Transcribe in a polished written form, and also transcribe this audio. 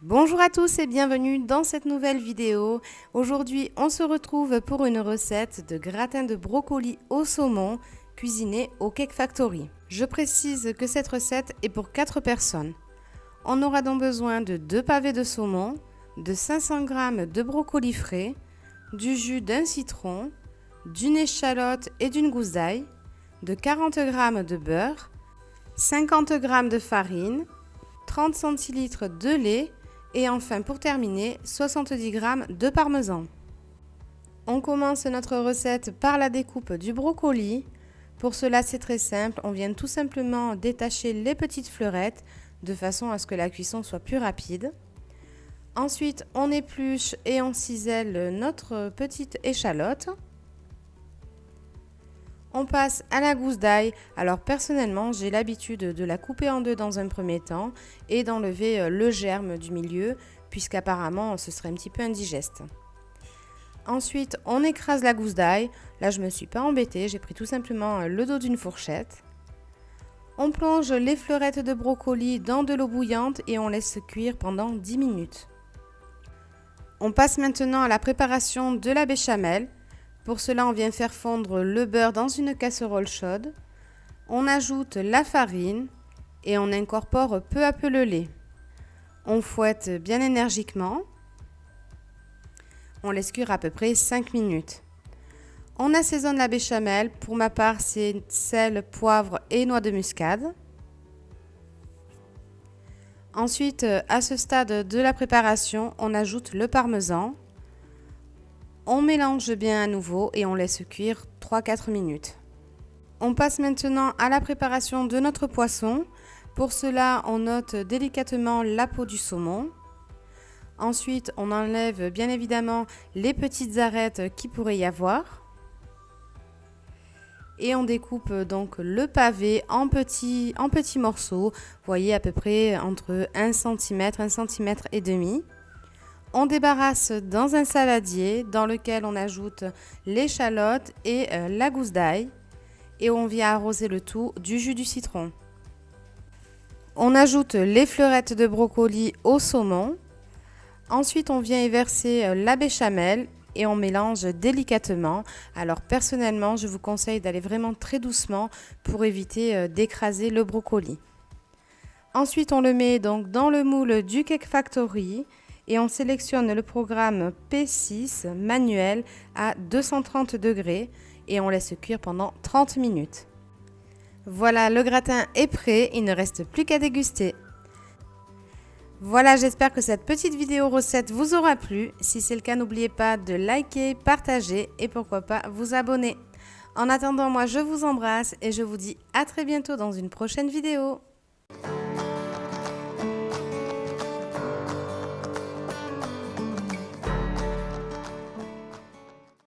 Bonjour à tous et bienvenue dans cette nouvelle vidéo. Aujourd'hui, on se retrouve pour une recette de gratin de brocoli au saumon cuisiné au Cake Factory. Je précise que cette recette est pour 4 personnes. On aura donc besoin de 2 pavés de saumon, de 500 g de brocoli frais, du jus d'un citron, d'une échalote et d'une gousse d'ail, de 40 g de beurre, 50 g de farine, 30 cl de lait et enfin pour terminer 70 g de parmesan. On commence notre recette par la découpe du brocoli. Pour cela c'est très simple, on vient tout simplement détacher les petites fleurettes de façon à ce que la cuisson soit plus rapide. Ensuite on épluche et on cisèle notre petite échalote. On passe à la gousse d'ail. Alors personnellement, j'ai l'habitude de la couper en deux dans un premier temps et d'enlever le germe du milieu puisqu'apparemment ce serait un petit peu indigeste. Ensuite, on écrase la gousse d'ail. Là, je ne me suis pas embêtée, j'ai pris tout simplement le dos d'une fourchette. On plonge les fleurettes de brocoli dans de l'eau bouillante et on laisse cuire pendant 10 minutes. On passe maintenant à la préparation de la béchamel. Pour cela, on vient faire fondre le beurre dans une casserole chaude. On ajoute la farine et on incorpore peu à peu le lait. On fouette bien énergiquement. On laisse cuire à peu près 5 minutes. On assaisonne la béchamel. Pour ma part, c'est sel, poivre et noix de muscade. Ensuite, à ce stade de la préparation, on ajoute le parmesan. On mélange bien à nouveau et on laisse cuire 3-4 minutes. On passe maintenant à la préparation de notre poisson. Pour cela, on ôte délicatement la peau du saumon. Ensuite, on enlève bien évidemment les petites arêtes qu'il pourrait y avoir. Et on découpe donc le pavé en petits morceaux. Vous voyez à peu près entre 1 cm, 1 cm et demi. On débarrasse dans un saladier dans lequel on ajoute l'échalote et la gousse d'ail et on vient arroser le tout du jus du citron. On ajoute les fleurettes de brocoli au saumon. Ensuite, on vient y verser la béchamel et on mélange délicatement. Alors personnellement, je vous conseille d'aller vraiment très doucement pour éviter d'écraser le brocoli. Ensuite, on le met donc dans le moule du Cake Factory. Et on sélectionne le programme P6 manuel à 230 degrés et on laisse cuire pendant 30 minutes. Voilà, le gratin est prêt, il ne reste plus qu'à déguster. Voilà, j'espère que cette petite vidéo recette vous aura plu. Si c'est le cas, n'oubliez pas de liker, partager et pourquoi pas vous abonner. En attendant, moi je vous embrasse et je vous dis à très bientôt dans une prochaine vidéo.